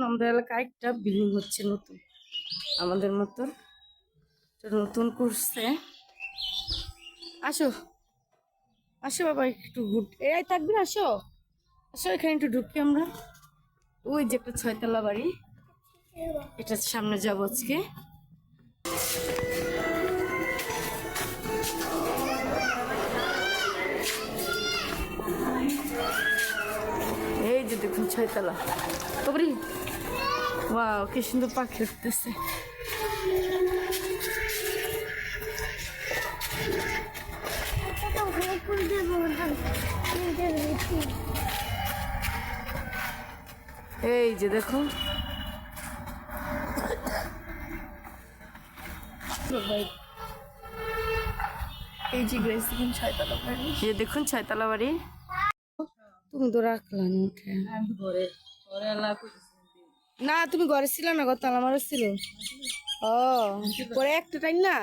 আমাদের এলাকায় একটা বিল্ডিং হচ্ছে নতুন, আমাদের মতন নতুন করছে। আসো আসো বাবা, একটু এই থাকবে, আসো আসো, এখানে একটু ঢুকি আমরা। ওই যে একটা 6 তলা বাড়ি, এটার সামনে যাবো আজকে। এই যে দেখুন 6 তলা। কবরি, ওয়াও কি সুন্দর পাখি উঠতেছে। এই যে দেখুন, এই যে গ্রেস দেখুন 6 তলা বাড়ি। এই দেখুন 6 তলা বাড়ি। তুমি তো রাখলা না উঠে। না তুমি ঘরে ছিল না, গত তালা মারা ছিল। ও পরে একটা টাইম না